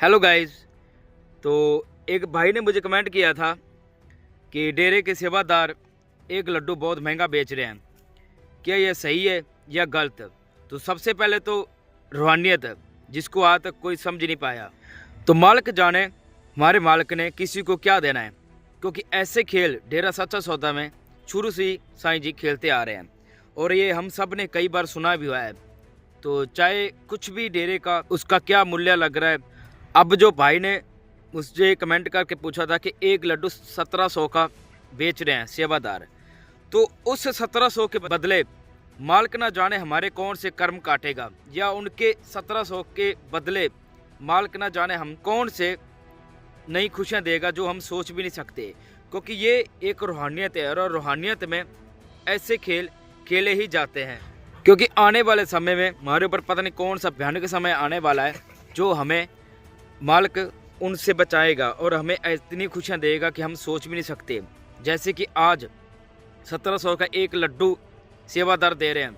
Hello guys. तो एक भाई ने मुझे कमेंट किया था कि डेरे के सेवादार एक लड्डू बहुत महंगा बेच रहे हैं, क्या यह सही है या गलत। तो सबसे पहले तो रूहानियत है, जिसको आज तक कोई समझ नहीं पाया। तो मालिक जाने हमारे मालिक ने किसी को क्या देना है, क्योंकि ऐसे खेल डेरा सच्चा सौदा में शुरू से ही साईं जी खेलते आ रहे हैं और ये हम सब ने कई बार सुना भी हुआ है। तो चाहे कुछ भी डेरे का उसका क्या मूल्य लग रहा है। अब जो भाई ने मुझे कमेंट करके पूछा था कि एक लड्डू 1700 का बेच रहे हैं सेवादार, तो उस 1700 के बदले मालिक ना जाने हमारे कौन से कर्म काटेगा, या उनके 1700 के बदले मालिक ना जाने हम कौन से नई खुशियां देगा जो हम सोच भी नहीं सकते। क्योंकि ये एक रूहानियत है और रूहानियत में ऐसे खेल खेले ही जाते हैं। क्योंकि आने वाले समय में हमारे ऊपर पता नहीं कौन सा भयानक समय आने वाला है जो हमें मालिक उनसे बचाएगा और हमें इतनी खुशियां देगा कि हम सोच भी नहीं सकते। जैसे कि आज 1700 का एक लड्डू सेवादार दे रहे हैं।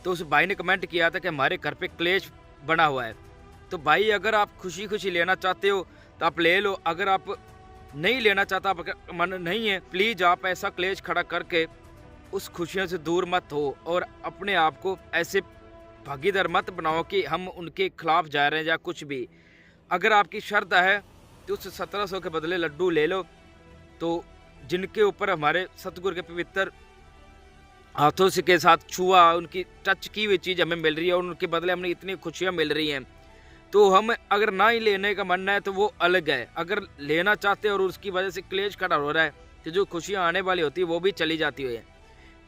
तो उस भाई ने कमेंट किया था कि हमारे घर पे क्लेश बना हुआ है। तो भाई अगर आप खुशी खुशी लेना चाहते हो तो आप ले लो, अगर आप नहीं लेना चाहता, आपका मन नहीं है, प्लीज़ आप ऐसा क्लेश खड़ा करके उस खुशियों से दूर मत हो और अपने आप को ऐसे भागीदार मत बनाओ कि हम उनके खिलाफ जा रहे हैं या कुछ भी। अगर आपकी शर्त है तो उस 1700 के बदले लड्डू ले लो। तो जिनके ऊपर हमारे सतगुरु के पवित्र हाथों से के साथ छुआ, उनकी टच की हुई चीज़ हमें मिल रही है और उनके बदले हमें इतनी खुशियाँ मिल रही हैं, तो हम अगर ना ही लेने का मन है तो वो अलग है। अगर लेना चाहते हैं और उसकी वजह से क्लेश खड़ा हो रहा है तो जो खुशियाँ आने वाली होती है वो भी चली जाती है।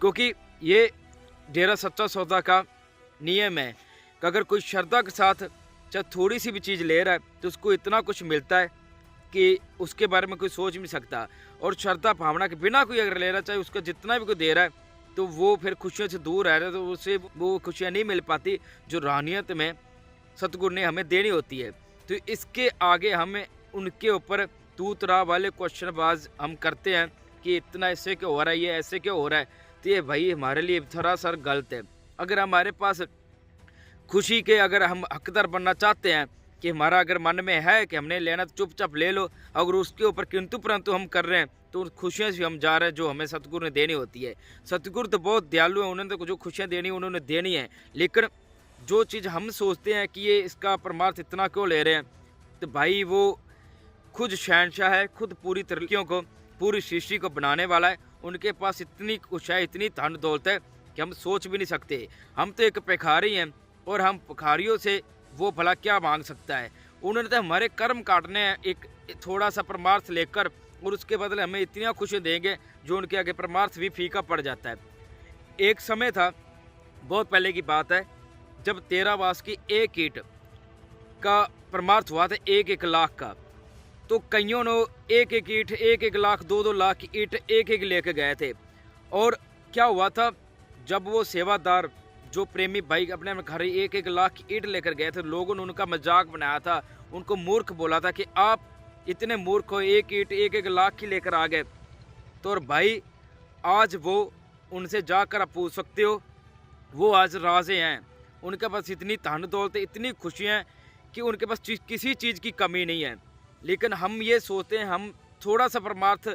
क्योंकि ये डेरा सच्चा सौदा का नियम है कि अगर कोई श्रद्धा के साथ चाहे थोड़ी सी भी चीज़ ले रहा है तो उसको इतना कुछ मिलता है कि उसके बारे में कोई सोच नहीं सकता। और श्रद्धा भावना के बिना कोई अगर ले रहा, चाहे उसका जितना भी कोई दे रहा है, तो वो फिर खुशियों से दूर रह रहा है, तो उससे वो खुशियाँ नहीं मिल पाती जो रूहानियत में सतगुरु ने हमें देनी होती है। तो इसके आगे हमें उनके ऊपर तू तरा वाले क्वेश्चनबाज हम करते हैं कि इतना ऐसे क्यों हो रहा है, ये ऐसे क्यों हो रहा है। तो ये भाई हमारे लिए सरासर गलत है। अगर हमारे पास खुशी के अगर हम हकदार बनना चाहते हैं कि हमारा अगर मन में है कि हमने लेना तो चुपचाप ले लो, अगर उसके ऊपर किंतु परंतु हम कर रहे हैं तो उन खुशियों से हम जा रहे हैं जो हमें सतगुरु ने देनी होती है। सतगुरु तो बहुत दयालु है, उन्होंने तो जो खुशियाँ देनी उन्होंने देनी है। लेकिन जो चीज़ हम सोचते हैं कि ये इसका परमार्थ इतना क्यों ले रहे हैं, तो भाई वो खुद शहनशाह है, खुद पूरी तरक्कियों को, पूरी सृष्टि को बनाने वाला है। उनके पास इतनी कुछ है, इतनी धन दौलत है कि हम सोच भी नहीं सकते। हम तो एक भिखारी हैं और हम भिखारियों से वो भला क्या मांग सकता है। उन्होंने तो हमारे कर्म काटने हैं एक थोड़ा सा परमार्थ लेकर, और उसके बदले हमें इतनी खुशी देंगे जो उनके आगे परमार्थ भी फीका पड़ जाता है। एक समय था, बहुत पहले की बात है, जब 13 वास की एक ईंट का परमार्थ हुआ था 1-1 लाख का। तो कईयों ने 1-1 ईंट, 1-1 लाख, 2-2 लाख की ईंट एक लेके गए थे। और क्या हुआ था, जब वो सेवादार जो प्रेमी भाई अपने घर 1-1 लाख की ईंट लेकर गए थे, लोगों ने उनका मजाक बनाया था, उनको मूर्ख बोला था कि आप इतने मूर्ख हो, एक ईंट 1-1 लाख की लेकर आ गए। तो और भाई आज वो उनसे जाकर आप पूछ सकते हो, वो आज राजे हैं, उनके पास इतनी धन दौलत, इतनी खुशियाँ हैं कि उनके पास किसी चीज़ की कमी नहीं है। लेकिन हम ये सोचते हैं हम थोड़ा सा परमार्थ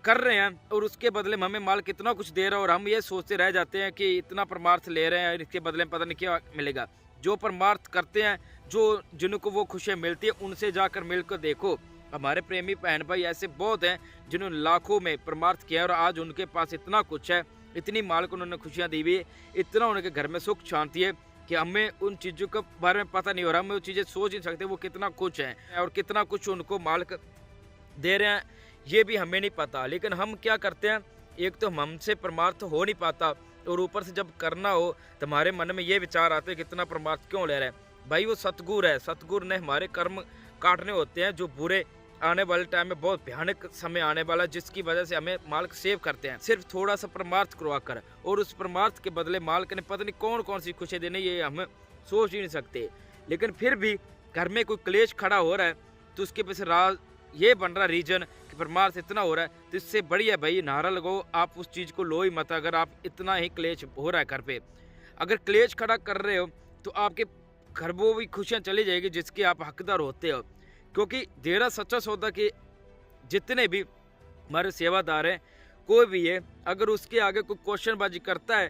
कर रहे हैं और उसके बदले में हमें माल कितना कुछ दे रहा है, और हम ये सोचते रह जाते हैं कि इतना परमार्थ ले रहे हैं, इसके बदले में पता नहीं क्या मिलेगा। जो परमार्थ करते हैं, जो जिनको वो खुशियाँ मिलती है, उनसे जाकर मिलकर देखो। हमारे प्रेमी बहन भाई ऐसे बहुत हैं जिन्होंने लाखों में परमार्थ किया और आज उनके पास इतना कुछ है, इतनी माल को उन्होंने खुशियाँ दी हुई है, इतना उनके घर में सुख शांति है कि हमें उन चीज़ों के बारे में पता नहीं हो रहा, हमें वो चीज़ें सोच नहीं सकते वो कितना कुछ है और कितना कुछ उनको मालिक दे रहे हैं, ये भी हमें नहीं पता। लेकिन हम क्या करते हैं, एक तो हमसे परमार्थ हो नहीं पाता और ऊपर से जब करना हो तो हमारे मन में ये विचार आते हैं कि इतना परमार्थ क्यों ले रहे हैं। भाई वो सतगुरु है, सतगुरु ने हमारे कर्म काटने होते हैं जो बुरे आने वाले टाइम में बहुत भयानक समय आने वाला, जिसकी वजह से हमें मालिक सेव करते हैं सिर्फ थोड़ा सा परमार्थ करवा कर, और उस परमार्थ के बदले मालिक ने पता नहीं कौन कौन सी खुशियाँ देने, ये हम सोच ही नहीं सकते। लेकिन फिर भी घर में कोई क्लेश खड़ा हो रहा है तो उसके पीछे राज ये बन रहा रीजन कि परमार्थ इतना हो रहा है, तो इससे बढ़िया भाई नारा लगाओ, आप उस चीज़ को लो ही मत। अगर आप इतना ही क्लेश हो रहा है घर पे, अगर क्लेश खड़ा कर रहे हो तो आपके घर वो भी खुशियाँ चली जाएगी जिसके आप हकदार होते हो। क्योंकि डेरा सच्चा सौदा के जितने भी हमारे सेवादार हैं, कोई भी है, अगर उसके आगे कोई क्वेश्चनबाजी करता है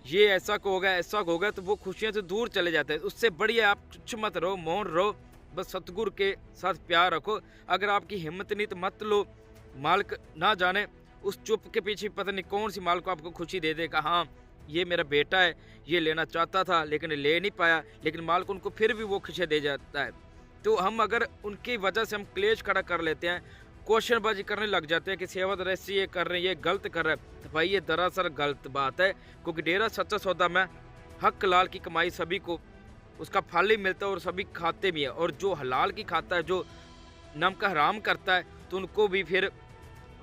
ये ऐसा होगा ऐसा होगा, तो वो खुशियों से दूर चले जाते हैं। उससे बढ़िया आप चुप मत रहो, मौन रहो, बस सतगुरु के साथ प्यार रखो। अगर आपकी हिम्मत नहीं तो मत लो। मालिक ना जाने उस चुप के पीछे पता नहीं कौन सी मालिक आपको खुशी दे देगा। हाँ, ये मेरा बेटा है, ये लेना चाहता था लेकिन ले नहीं पाया, लेकिन मालिक उनको फिर भी वो खुशियाँ दे जाता है। तो हम अगर उनकी वजह से हम क्लेश खड़ा कर लेते हैं, क्वेश्चनबाजी करने लग जाते हैं कि सेवादार ऐसे ये कर रहे हैं, ये गलत कर रहा है, तो भाई ये दरअसल गलत बात है। क्योंकि डेरा सच्चा सौदा में हक लाल की कमाई सभी को उसका फल ही मिलता है और सभी खाते भी है। और जो हलाल की खाता है, जो नम का हराम करता है, तो उनको भी फिर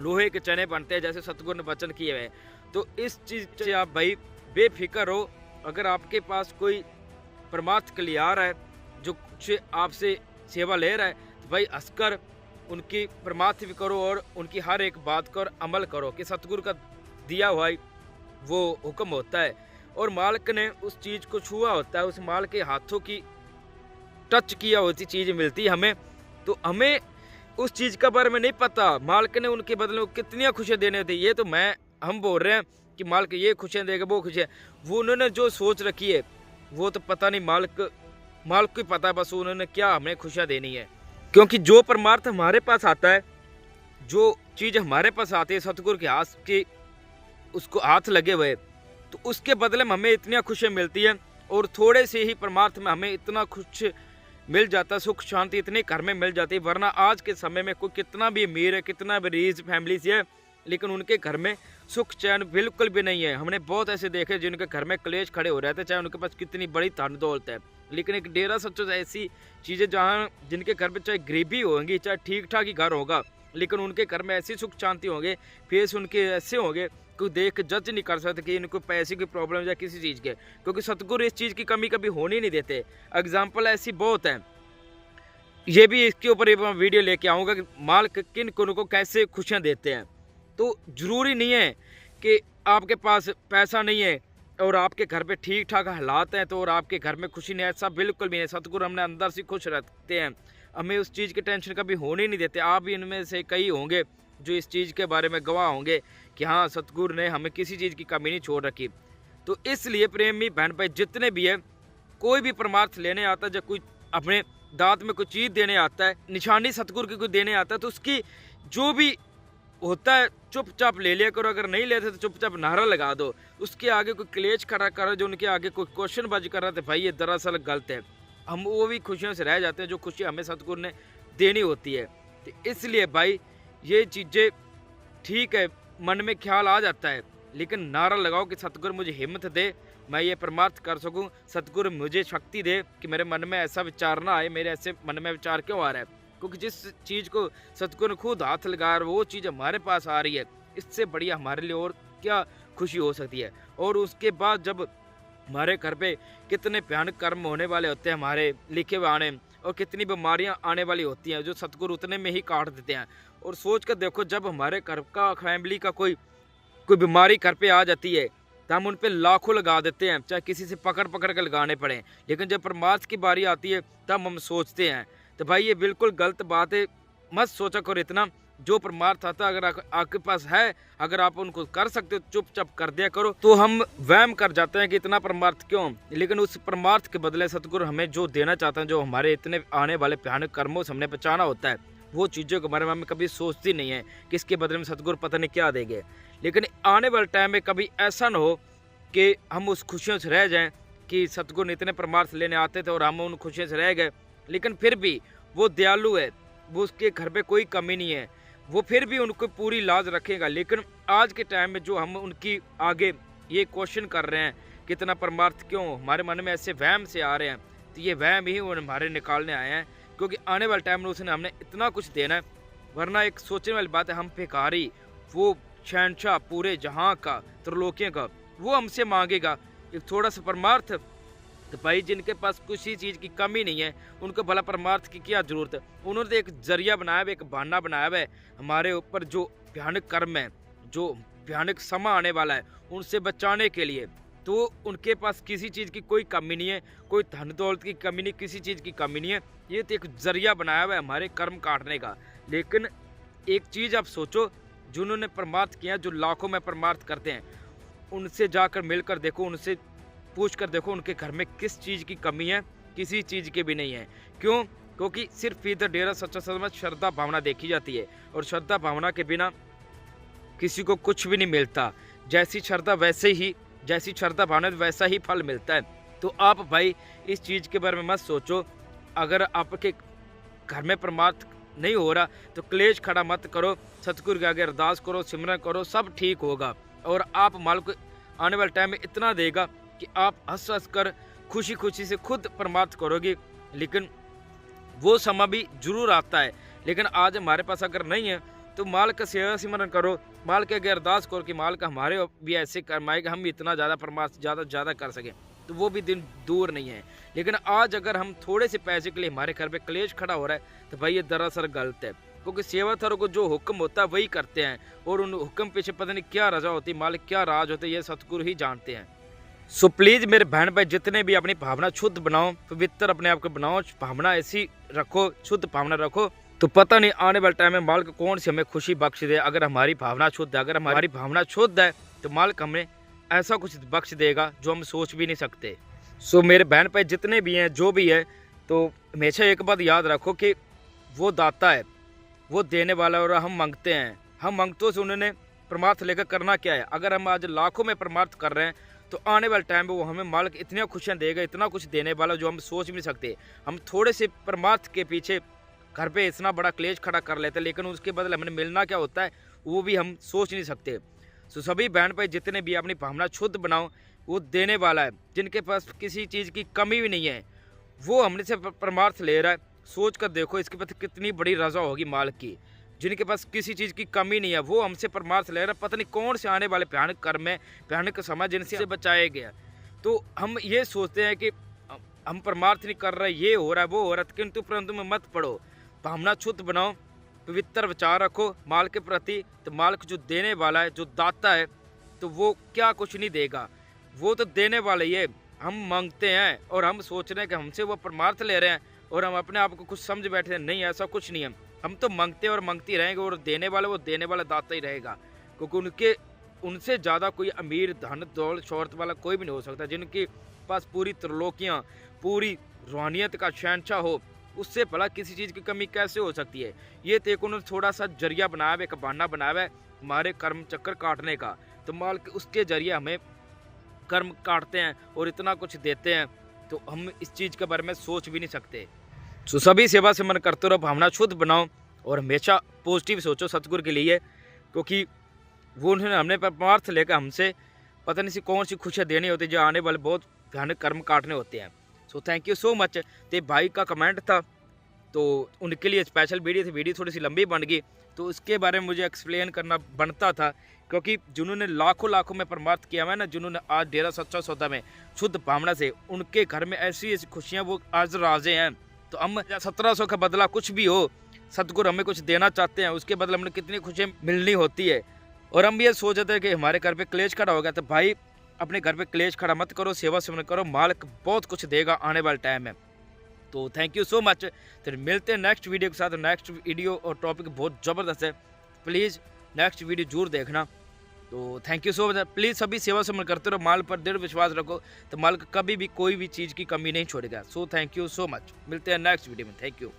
लोहे के चने बनते हैं, जैसे सतगुरु ने वचन किए हुए। तो इस चीज़ से आप भाई बेफिक्र हो। अगर आपके पास कोई परमार्थ के लिए आ रहा है, जो कुछ आपसे सेवा ले रहा है, तो भाई हंसकर उनकी परमार्थ भी करो और उनकी हर एक बात पर अमल करो कि सतगुरु का दिया हुआ वो हुक्म होता है और मालिक ने उस चीज़ को छुआ होता है, उस माल के हाथों की टच किया होती चीज़ मिलती है हमें। तो हमें उस चीज़ का बारे में नहीं पता मालिक ने उनके बदले में कितनी खुशियाँ देने होती। ये तो हम बोल रहे हैं कि मालिक ये खुशियाँ देगा, वो खुशियाँ, वो उन्होंने जो सोच रखी है वो तो पता नहीं, मालिक को ही पता है बस उन्होंने क्या हमें खुशियाँ देनी है। क्योंकि जो परमार्थ हमारे पास आता है, जो चीज़ हमारे पास आती है सतगुरु के हाथ की, उसको हाथ लगे हुए, तो उसके बदले में हमें इतनी खुशियाँ मिलती है और थोड़े से ही परमार्थ में हमें इतना खुश मिल जाता है, सुख शांति इतनी घर में मिल जाती है। वरना आज के समय में कोई कितना भी अमीर है, कितना भी रीच फैमिली से है, लेकिन उनके घर में सुख चैन बिल्कुल भी नहीं है। हमने बहुत ऐसे देखे जिनके घर में क्लेश खड़े हो रहे थे, चाहे उनके पास कितनी बड़ी धन दौलत है, लेकिन एक डेरा सच्चा ऐसी चीज़ें जहाँ जिनके घर में चाहे गरीबी होगी, चाहे ठीक ठाक ही घर होगा, लेकिन उनके घर में ऐसी सुख शांति होंगे, फेस उनके ऐसे होंगे कोई देख जज नहीं कर सकते कि इनको पैसे की प्रॉब्लम या किसी चीज़ के, क्योंकि सतगुरु इस चीज़ की कमी कभी होने नहीं देते। एग्जाम्पल ऐसी बहुत हैं, ये भी इसके ऊपर मैं वीडियो लेके आऊँगा कि मालिक किन को कैसे खुशियाँ देते हैं। तो ज़रूरी नहीं है कि आपके पास पैसा नहीं है और आपके घर पे ठीक ठाक हालात हैं तो और आपके घर में खुशी नहीं है, ऐसा बिल्कुल भी नहीं। सतगुरु हमने अंदर से खुश रखते हैं, हमें उस चीज़ की टेंशन कभी होने नहीं देते। आप भी इनमें से कई होंगे जो इस चीज़ के बारे में गवाह होंगे कि हाँ, सतगुरु ने हमें किसी चीज़ की कमी नहीं छोड़ रखी। तो इसलिए प्रेमी बहन भाई जितने भी है, कोई भी परमार्थ लेने आता है, जब कोई अपने दांत में कोई चीज़ देने आता है, निशानी सतगुरु की कोई देने आता है, तो उसकी जो भी होता है चुपचाप ले लिया करो। अगर नहीं लेते तो चुपचाप नारा लगा दो। उसके आगे कोई क्लेश खड़ा कर, जो उनके आगे कोई क्वेश्चनबाजी कर रहा था, भाई ये दरअसल गलत है। हम वो भी खुशियों से रह जाते हैं जो खुशी हमें सतगुरु ने देनी होती है। तो इसलिए भाई ये चीज़ें ठीक है, मन में ख्याल आ जाता है, लेकिन नारा लगाओ कि सतगुरु मुझे हिम्मत दे, मैं ये परमार्थ कर सकूं। सतगुरु मुझे शक्ति दे कि मेरे मन में ऐसा विचार ना आए। मेरे ऐसे मन में विचार क्यों आ रहा है? क्योंकि जिस चीज़ को सतगुरु ने खुद हाथ लगा रहा है, वो चीज़ हमारे पास आ रही है, इससे बढ़िया हमारे लिए और क्या खुशी हो सकती है। और उसके बाद जब हमारे घर पे कितने भयानक कर्म होने वाले होते हैं, हमारे लिखे हुए आने, और कितनी बीमारियां आने वाली होती हैं जो सतगुरु उतने में ही काट देते हैं। और सोच कर देखो, जब हमारे घर का फैमिली का कोई बीमारी घर पे आ जाती है तो हम उन पे लाखों लगा देते हैं, चाहे किसी से पकड़ के लगाने पड़े। लेकिन जब परमार्थ की बारी आती है तब हम सोचते हैं। तो भाई ये बिल्कुल गलत बात है, मत सोचा करो इतना। जो परमार्थ आता है अगर आपके पास है, अगर आप उनको कर सकते हो चुपचाप कर दिया करो। तो हम वहम कर जाते हैं कि इतना परमार्थ क्यों, लेकिन उस परमार्थ के बदले सतगुरु हमें जो देना चाहते हैं, जो हमारे इतने आने वाले भयानक कर्मों से हमने बचाना होता है, वो चीज़ों के बारे में हमें कभी सोचती नहीं है कि इसके बदले में सतगुरु पता नहीं क्या देंगे। लेकिन आने वाले टाइम में कभी ऐसा ना हो कि हम उस खुशियों से रह जाएं कि सतगुरु इतने परमार्थ लेने आते थे और हम उन खुशियों से रह गए। लेकिन फिर भी वो दयालु है, वो उसके घर पे कोई कमी नहीं है, वो फिर भी उनको पूरी लाज रखेगा। लेकिन आज के टाइम में जो हम उनकी आगे ये क्वेश्चन कर रहे हैं कितना परमार्थ क्यों, हमारे मन में ऐसे वहम से आ रहे हैं, तो ये वहम ही उन्हें हमारे निकालने आए हैं। क्योंकि आने वाले टाइम में उसने हमने इतना कुछ देना है, वरना एक सोचने वाली बात है, हम भिखारी, वो शहंशाह पूरे जहां का, त्रिलोकियों का, वो हमसे मांगेगा एक थोड़ा सा परमार्थ। तो भाई जिनके पास किसी चीज़ की कमी नहीं है, उनको भला परमार्थ की क्या जरूरत है? उन्होंने तो एक जरिया बनाया हुआ, एक बहाना बनाया हुआ है हमारे ऊपर जो भयानक कर्म है, जो भयानक समय आने वाला है, उनसे बचाने के लिए। तो उनके पास किसी चीज़ की कोई कमी नहीं है, कोई धन दौलत की कमी नहीं, किसी चीज़ की कमी नहीं है। ये तो एक जरिया बनाया हुआ है हमारे कर्म काटने का। लेकिन एक चीज़ आप सोचो, जिन्होंने परमार्थ किया, जो लाखों में परमार्थ करते हैं, उनसे जाकर मिलकर देखो, उनसे पूछ कर देखो उनके घर में किस चीज़ की कमी है। किसी चीज़ की भी नहीं है। क्यों? क्योंकि सिर्फ इधर डेरा सच्चा सौदा में श्रद्धा भावना देखी जाती है, और श्रद्धा भावना के बिना किसी को कुछ भी नहीं मिलता। जैसी श्रद्धा वैसे ही, जैसी श्रद्धा भावना वैसा ही फल मिलता है। तो आप भाई इस चीज़ के बारे में मत सोचो। अगर आपके घर में परमार्थ नहीं हो रहा तो क्लेश खड़ा मत करो, सतगुरु के आगे अरदास करो, सिमरन करो, सब ठीक होगा। और आप मालिक आने वाले टाइम में इतना देगा कि आप हंस हंस कर खुशी खुशी से खुद परमार्थ करोगे। लेकिन वो समय भी जरूर आता है। लेकिन आज हमारे पास अगर नहीं है तो मालिक का सेवा सिमरन करो, मालिक के आगे अरदास करो कि मालिक हमारे भी ऐसे करमाए कि हम भी इतना ज़्यादा परमार्थ ज़्यादा कर सकें। तो वो भी दिन दूर नहीं है। लेकिन आज अगर हम थोड़े से पैसे के लिए हमारे घर पे क्लेश खड़ा हो रहा है तो भाई ये दरअसल गलत है। क्योंकि सेवादारों को जो हुक्म होता है वही करते हैं, और उन हुक्म पीछे पता नहीं क्या रजा होती, मालिक क्या राज होते, ये सतगुरु ही जानते हैं। सो प्लीज़ मेरे बहन भाई जितने भी अपनी भावना शुद्ध बनाओ, पवित्र अपने आप को बनाओ, भावना ऐसी रखो, शुद्ध भावना रखो, तो पता नहीं आने वाले टाइम में मालिक कौन सी हमें खुशी बख्श दे। अगर हमारी भावना शुद्ध है, अगर हमारी भावना शुद्ध है तो मालिक हमें ऐसा कुछ बख्श देगा जो हम सोच भी नहीं सकते। सो मेरे बहन भाई जितने भी हैं, जो भी है, तो हमेशा एक बात याद रखो कि वो दाता है, वो देने वाला है, और हम मांगते हैं। हम मांगतों से उन्होंने परमार्थ लेकर करना क्या है। अगर हम आज लाखों में परमार्थ कर रहे हैं तो आने वाले टाइम में वो हमें मालिक इतनी खुशियाँ देगा, इतना कुछ देने वाला जो हम सोच भी नहीं सकते। हम थोड़े से परमार्थ के पीछे घर पे इतना बड़ा क्लेश खड़ा कर लेते हैं, लेकिन उसके बदले हमें मिलना क्या होता है वो भी हम सोच नहीं सकते। सो सभी बहन भाई जितने भी अपनी भावना शुद्ध बनाओ, वो देने वाला है। जिनके पास किसी चीज़ की कमी भी नहीं है वो हमने से परमार्थ ले रहा है। सोच कर देखो इसके प्रति कितनी बड़ी रजा होगी मालिक की। जिनके पास किसी चीज़ की कमी नहीं है वो हमसे परमार्थ ले रहा है। पता नहीं कौन से आने वाले भयानक कर्म है, भयानक समय जिनसे बचाया गया। तो हम ये सोचते हैं कि हम परमार्थ नहीं कर रहे, ये हो रहा है, वो हो रहा है, किंतु परंतु में मत पड़ो। भावना शुद्ध बनाओ, पवित्र विचार रखो माल के प्रति। तो मालिक जो देने वाला है, जो दाता है, तो वो क्या कुछ नहीं देगा, वो तो देने वाला ही है। हम मांगते हैं और हम सोच रहे हैं कि हमसे वो परमार्थ ले रहे हैं, और हम अपने आप को कुछ समझ बैठे हैं। नहीं, ऐसा कुछ नहीं है। हम तो मांगते और मांगते रहेंगे, और देने वाला वो देने वाला दाता ही रहेगा। क्योंकि उनसे ज़्यादा कोई अमीर, धन दौलत शोहरत वाला कोई भी नहीं हो सकता। जिनके पास पूरी त्रिलोकियाँ, पूरी रूहानियत का शहंशाह हो, उससे भला किसी चीज़ की कमी कैसे हो सकती है। ये तो एक उन्होंने थोड़ा सा जरिया बनाया है, एक बहाना बनाया है हमारे कर्म चक्कर काटने का। तो मालिक उसके जरिए हमें कर्म काटते हैं और इतना कुछ देते हैं, तो हम इस चीज़ के बारे में सोच भी नहीं सकते। सो सभी सेवा से मन करते रहो, भावना शुद्ध बनाओ, और हमेशा पॉजिटिव सोचो सतगुरु के लिए। क्योंकि वो उन्होंने हमने परमार्थ लेकर हमसे पता नहीं सी कौन सी खुशियाँ देनी होती, जो आने वाले बहुत भयानक कर्म काटने होते हैं। So thank you so much. तो भाई का कमेंट था, तो उनके लिए स्पेशल वीडियो थी। वीडियो थोड़ी सी लंबी बन गई, तो उसके बारे में मुझे एक्सप्लेन करना बनता था। क्योंकि जिन्होंने लाखों में परमार्थ किया हुआ है ना, जिन्होंने आज डेरा सच्चा सौदा में शुद्ध भावना से, उनके घर में ऐसी ऐसी खुशियाँ वो आज राजे हैं। तो हम 1700 का बदला कुछ भी हो, सतगुरु हमें कुछ देना चाहते हैं, उसके बदले हमें कितनी खुशियाँ मिलनी होती है। और हम ये सोचते हैं कि हमारे घर पे क्लेश खड़ा हो गया, तो भाई अपने घर पे क्लेश खड़ा मत करो, सेवा सिमरन करो, मालिक बहुत कुछ देगा आने वाले टाइम में। तो थैंक यू सो मच। तो मिलते हैं नेक्स्ट वीडियो के साथ। नेक्स्ट वीडियो और टॉपिक बहुत ज़बरदस्त है, प्लीज़ नेक्स्ट वीडियो जरूर देखना। तो thank you so much. Please सभी सेवा सिमरन करते रहो, माल पर दृढ़ विश्वास रखो, तो मालिक कभी भी कोई भी चीज़ की कमी नहीं छोड़ेगा। So thank you so much. मिलते हैं नेक्स्ट वीडियो में। Thank you.